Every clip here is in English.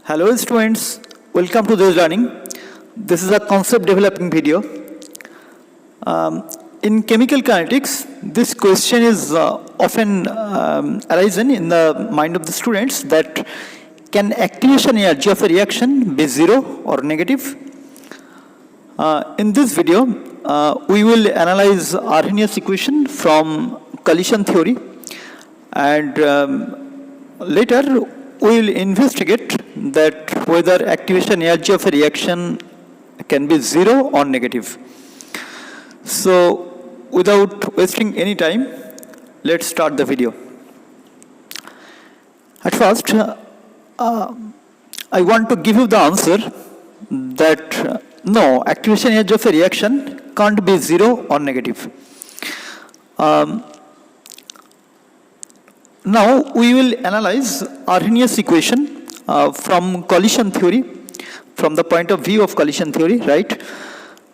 Hello students, welcome to this learning. This is a concept developing video. In chemical kinetics, this question is often arisen in the mind of the students that can activation energy of a reaction be zero or negative? In this video, we will analyze Arrhenius equation from collision theory, and later we will investigate that whether activation energy of a reaction can be zero or negative. So without wasting any time, let's start the video. At first, I want to give you the answer that no, activation energy of a reaction can't be zero or negative. Now we will analyze Arrhenius equation from collision theory, from the point of view of collision theory, right?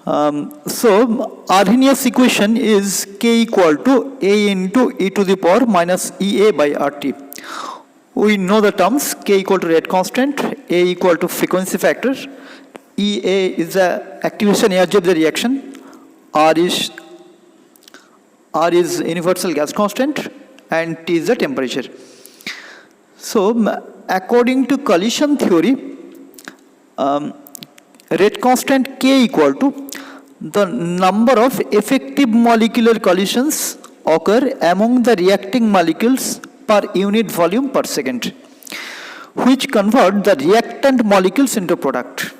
So Arrhenius equation is K equal to A into e to the power minus EA by RT. We know the terms K equal to rate constant, A equal to frequency factor, EA is the activation energy of the reaction, R is universal gas constant, and T is the temperature. So according to collision theory, rate constant K equal to the number of effective molecular collisions occur among the reacting molecules per unit volume per second, which convert the reactant molecules into product.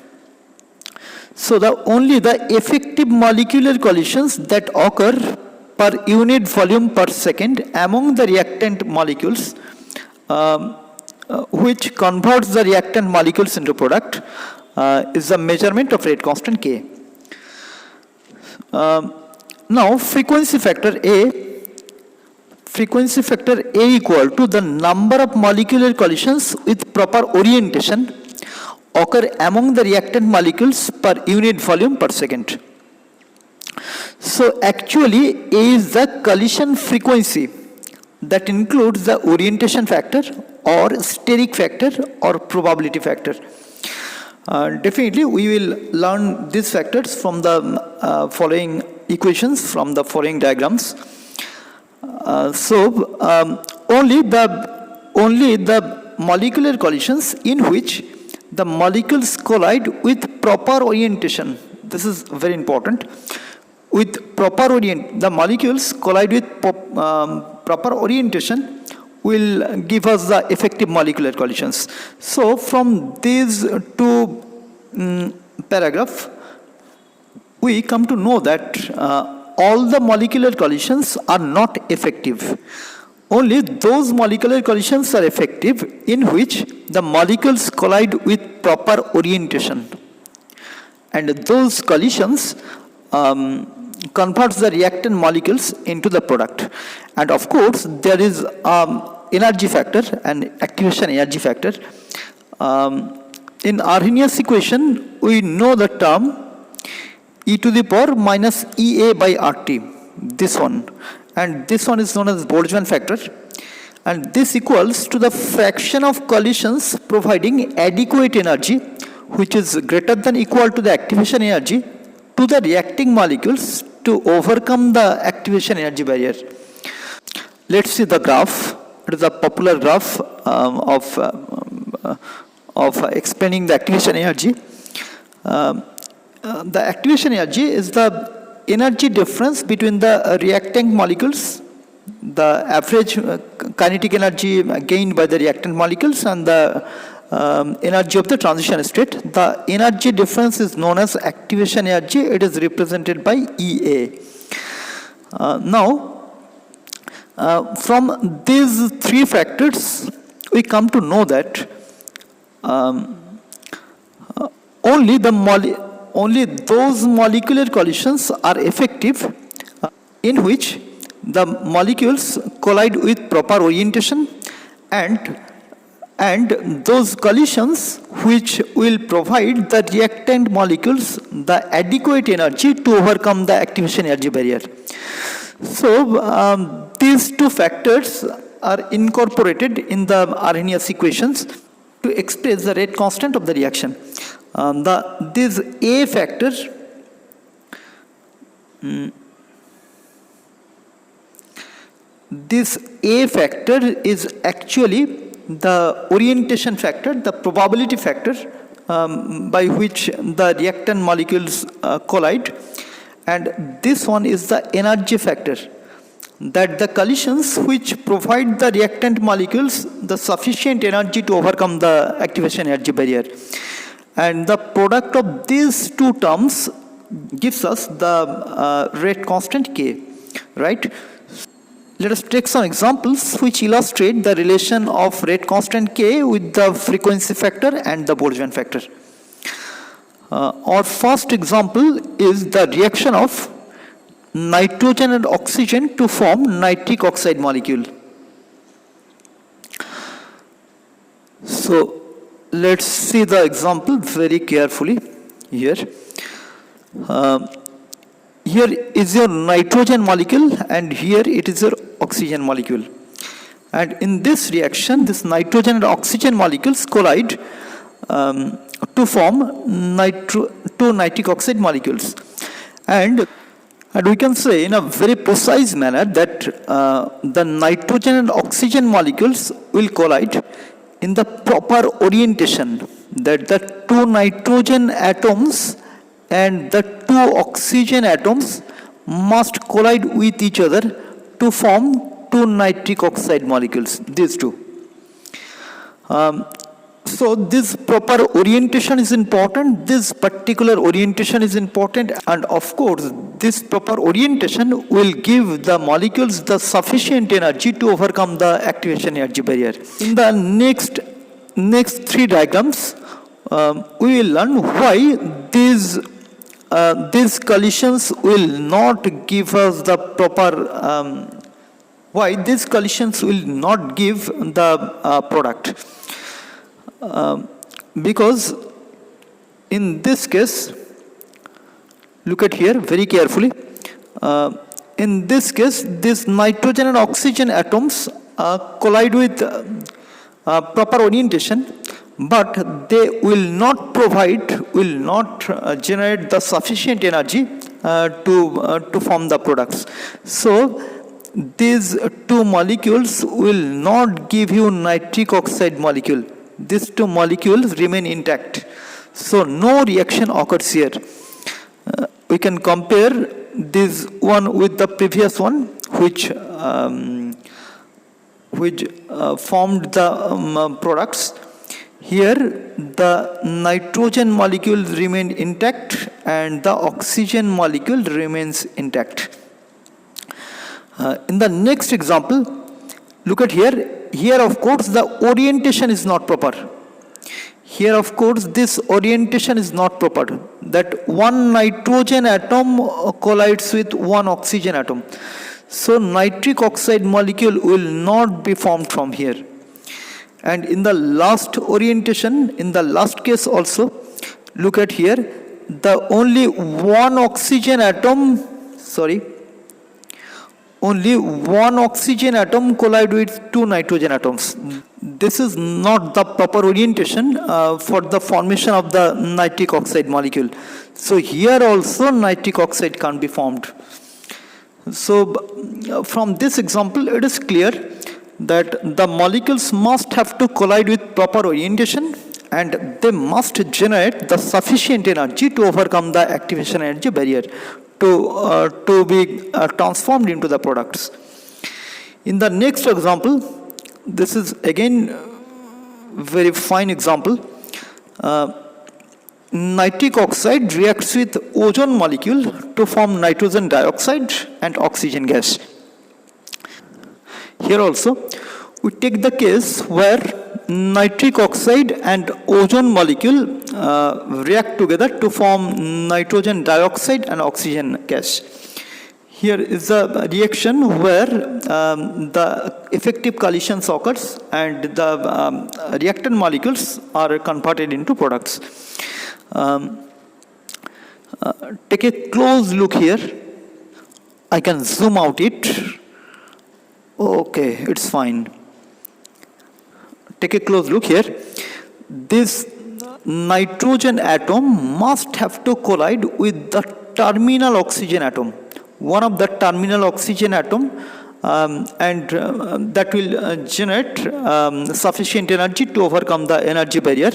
So only the effective molecular collisions that occur per unit volume per second among the reactant molecules, which converts the reactant molecules into product, is the measurement of rate constant K. Now frequency factor A equal to the number of molecular collisions with proper orientation occur among the reactant molecules per unit volume per second. So actually A is the collision frequency that includes the orientation factor or steric factor or probability factor. Definitely we will learn these factors from the following equations, from the following diagrams. Only the molecular collisions in which the molecules collide with proper orientation. This is very important. With proper the molecules collide with proper orientation will give us the effective molecular collisions. So from these two paragraphs, we come to know that all the molecular collisions are not effective. Only those molecular collisions are effective in which the molecules collide with proper orientation, and those collisions converts the reactant molecules into the product. And of course there is energy factor and activation energy factor. In Arrhenius equation we know the term e to the power minus EA by RT, this one, and this one is known as Boltzmann factor, and this equals to the fraction of collisions providing adequate energy which is greater than equal to the activation energy to the reacting molecules to overcome the activation energy barrier. Let's see the graph. It is a popular graph of explaining the activation energy. The activation energy is the energy difference between the reactant molecules, the average kinetic energy gained by the reactant molecules, and the energy of the transition state. The energy difference is known as activation energy. It is represented by EA. From these three factors, we come to know that only those molecular collisions are effective in which the molecules collide with proper orientation, and those collisions which will provide the reactant molecules the adequate energy to overcome the activation energy barrier. So these two factors are incorporated in the Arrhenius equations to to express the rate constant of the reaction. This A factor this A factor is actually the orientation factor, the probability factor by which the reactant molecules collide, and this one is the energy factor, that the collisions which provide the reactant molecules the sufficient energy to overcome the activation energy barrier. And the product of these two terms gives us the rate constant K, right? Let us take some examples which illustrate the relation of rate constant K with the frequency factor and the Boltzmann factor. Our first example is the reaction of nitrogen and oxygen to form nitric oxide molecule. So let's see the example very carefully here. Here is your nitrogen molecule and here it is your oxygen molecule. And in this reaction, this nitrogen and oxygen molecules collide to form two nitric oxide molecules. And we can say in a very precise manner that the nitrogen and oxygen molecules will collide in the proper orientation, that the two nitrogen atoms and the two oxygen atoms must collide with each other to form two nitric oxide molecules, these two. So this proper orientation is important, this particular orientation is important, and of course this proper orientation will give the molecules the sufficient energy to overcome the activation energy barrier. In the next three diagrams, we will learn why these collisions will not give us the proper, why these collisions will not give the product. Because in this case, look at here very carefully. In this case, these nitrogen and oxygen atoms collide with proper orientation, but they will not generate the sufficient energy to form the products. So these two molecules will not give you nitric oxide molecule. These two molecules remain intact. So no reaction occurs here. We can compare this one with the previous one, which formed the products. Here the nitrogen molecule remained intact and the oxygen molecule remains intact. In the next example, look at here. Here of course the orientation is not proper. Here of course this orientation is not proper, that one nitrogen atom collides with one oxygen atom. So nitric oxide molecule will not be formed from here. And in the last orientation, in the last case also, look at here, the only one oxygen atom collide with two nitrogen atoms. This is not the proper orientation for the formation of the nitric oxide molecule. So here also nitric oxide can't be formed. So from this example, it is clear that the molecules must have to collide with proper orientation and they must generate the sufficient energy to overcome the activation energy barrier to be transformed into the products. In the next example, this is again very fine example. Nitric oxide reacts with ozone molecule to form nitrogen dioxide and oxygen gas. Here also, we take the case where nitric oxide and ozone molecule react together to form nitrogen dioxide and oxygen gas. Here is a reaction where the effective collisions occurs and the reactant molecules are converted into products. Take a close look here. I can zoom out it. Okay, it's fine. Take a close look here. this nitrogen atom must have to collide with the terminal oxygen atom, one of the terminal oxygen atom, and that will generate sufficient energy to overcome the energy barrier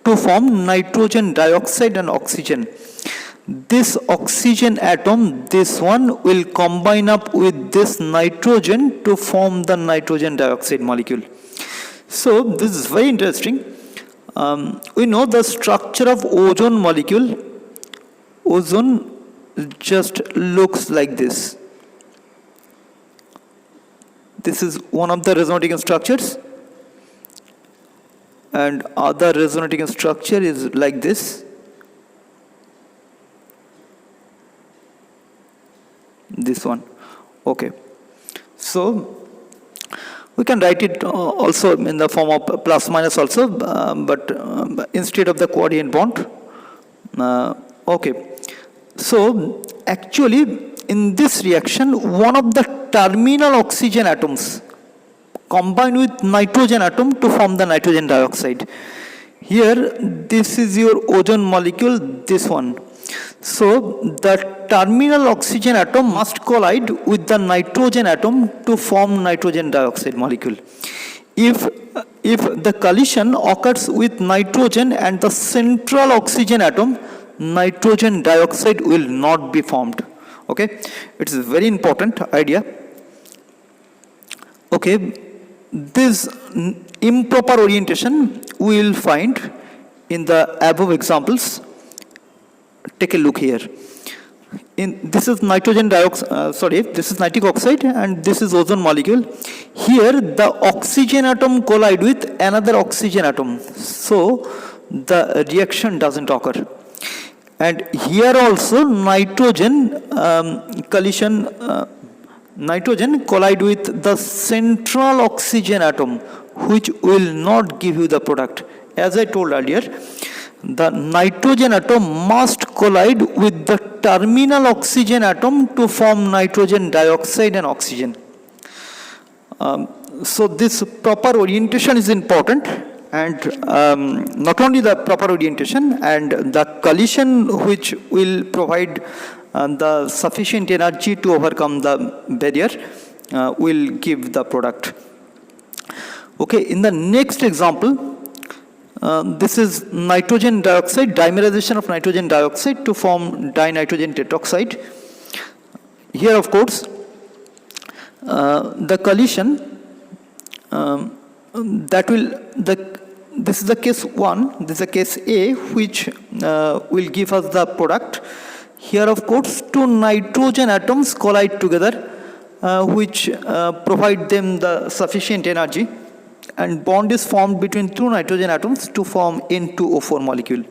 to form nitrogen dioxide and oxygen. This oxygen atom, this one, will combine up with this nitrogen to form the nitrogen dioxide molecule. So this is very interesting. We know the structure of ozone molecule. Ozone just looks like this. This is one of the resonating structures, and other resonating structure is like this. This one. Okay. So we can write it also in the form of plus minus also, but instead of the coordinate bond. Okay. So actually in this reaction, one of the terminal oxygen atoms combine with nitrogen atom to form the nitrogen dioxide. Here this is your ozone molecule, this one. So the terminal oxygen atom must collide with the nitrogen atom to form nitrogen dioxide molecule. If the collision occurs with nitrogen and the central oxygen atom, nitrogen dioxide will not be formed. Okay, it's a very important idea. Okay, this improper orientation we will find in the above examples. Take a look here. This is nitrogen dioxide, this is nitric oxide, and this is ozone molecule. Here the oxygen atom collide with another oxygen atom, so the reaction doesn't occur. And here also nitrogen nitrogen collide with the central oxygen atom, which will not give you the product. As I told earlier, the nitrogen atom must collide with the terminal oxygen atom to form nitrogen dioxide and oxygen. So this proper orientation is important, and not only the proper orientation, and the collision which will provide the sufficient energy to overcome the barrier will give the product. Okay, in the next example, this is nitrogen dioxide, dimerization of nitrogen dioxide to form dinitrogen tetroxide. Here, of course, the collision this is the case 1, this is the case A, which will give us the product. Here, of course, two nitrogen atoms collide together, which provide them the sufficient energy, and bond is formed between two nitrogen atoms to form N2O4 molecule.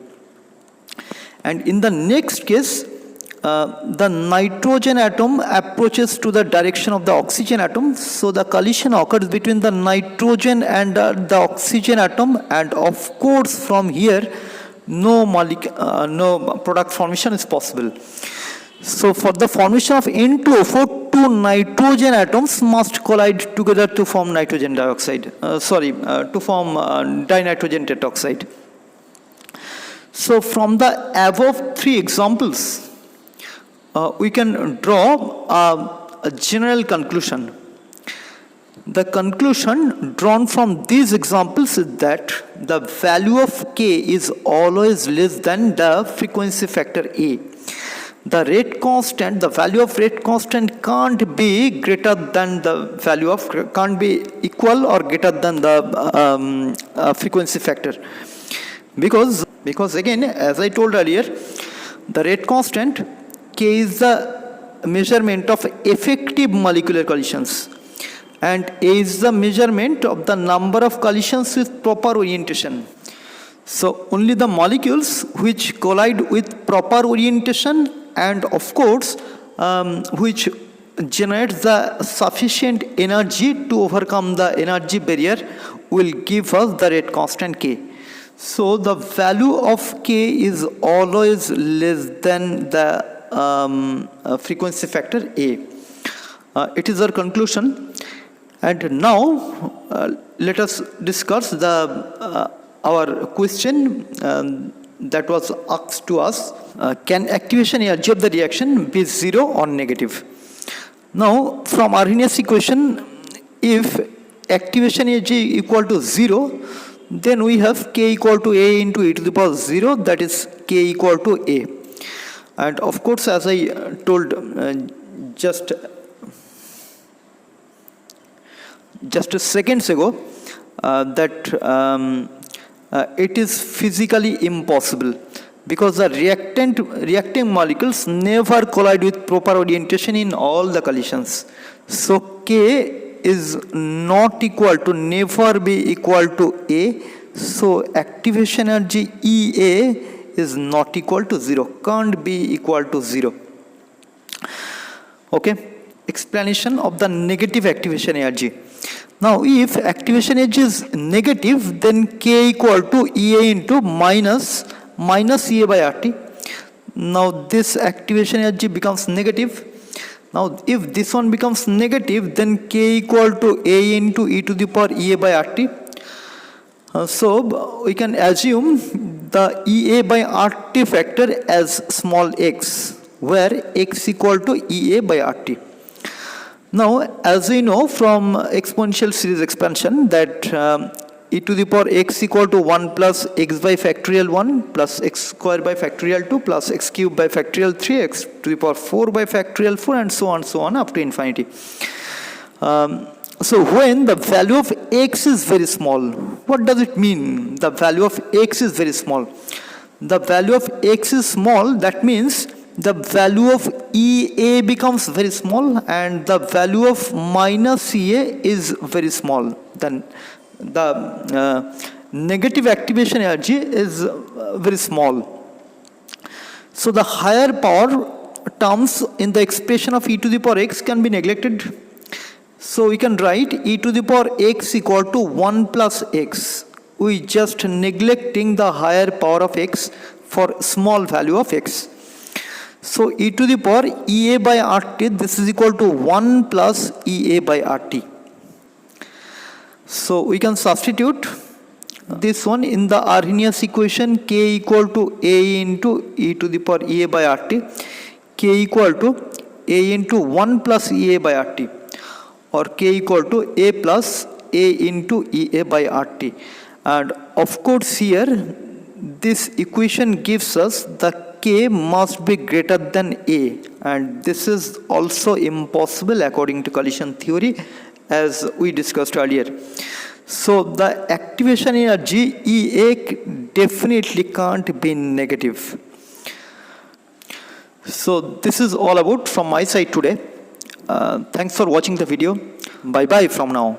And in the next case, the nitrogen atom approaches to the direction of the oxygen atom, so the collision occurs between the nitrogen and the oxygen atom, and of course from here no product formation is possible. So for the formation of N2O4, two nitrogen atoms must collide together to form nitrogen dioxide, to form dinitrogen tetroxide. So from the above three examples, we can draw a general conclusion. The conclusion drawn from these examples is that the value of K is always less than the frequency factor A. The rate constant, the value of rate constant can't be greater than the value of, can't be equal or greater than the frequency factor. Because again, as I told earlier, the rate constant K is the measurement of effective molecular collisions, and A is the measurement of the number of collisions with proper orientation. So only the molecules which collide with proper orientation, and of course which generates the sufficient energy to overcome the energy barrier, will give us the rate constant K. So the value of K is always less than the frequency factor A. It is our conclusion. And now let us discuss the our question that was asked to us, can activation energy of the reaction be 0 or negative? Now, from Arrhenius equation, if activation energy equal to 0, then we have K equal to A into e to the power 0, that is K equal to A. And of course, as I told just seconds ago, that it is physically impossible, because the reacting molecules never collide with proper orientation in all the collisions. So K is not equal to, never be equal to A. So activation energy EA is not equal to 0, can't be equal to 0. Okay, explanation of the negative activation energy. Now, if activation energy is negative, then K equal to EA into minus EA by RT. Now, this activation energy becomes negative. Now, if this one becomes negative, then K equal to A into e to the power EA by RT. So, we can assume the EA by RT factor as small x, where x equal to EA by RT. Now, as we know from exponential series expansion that e to the power x equal to 1 plus x by factorial 1 plus x square by factorial 2 plus x cube by factorial 3 x to the power 4 by factorial 4 and so on up to infinity. So when the value of x is very small, what does it mean? The value of x is very small. The value of x is small, that means the value of EA becomes very small and the value of minus EA is very small. Then the negative activation energy is very small. So the higher power terms in the expression of e to the power x can be neglected. So we can write e to the power x equal to 1 plus x. We just neglecting the higher power of x for small value of x. So e to the power EA by RT, this is equal to 1 plus EA by RT. So we can substitute this one in the Arrhenius equation, K equal to A into e to the power EA by RT, K equal to A into 1 plus EA by RT, or K equal to A plus A into EA by RT. And of course here this equation gives us the K must be greater than A, and this is also impossible according to collision theory, as we discussed earlier. So the activation energy EA definitely can't be negative. So this is all about from my side today. Thanks for watching the video. Bye bye from now.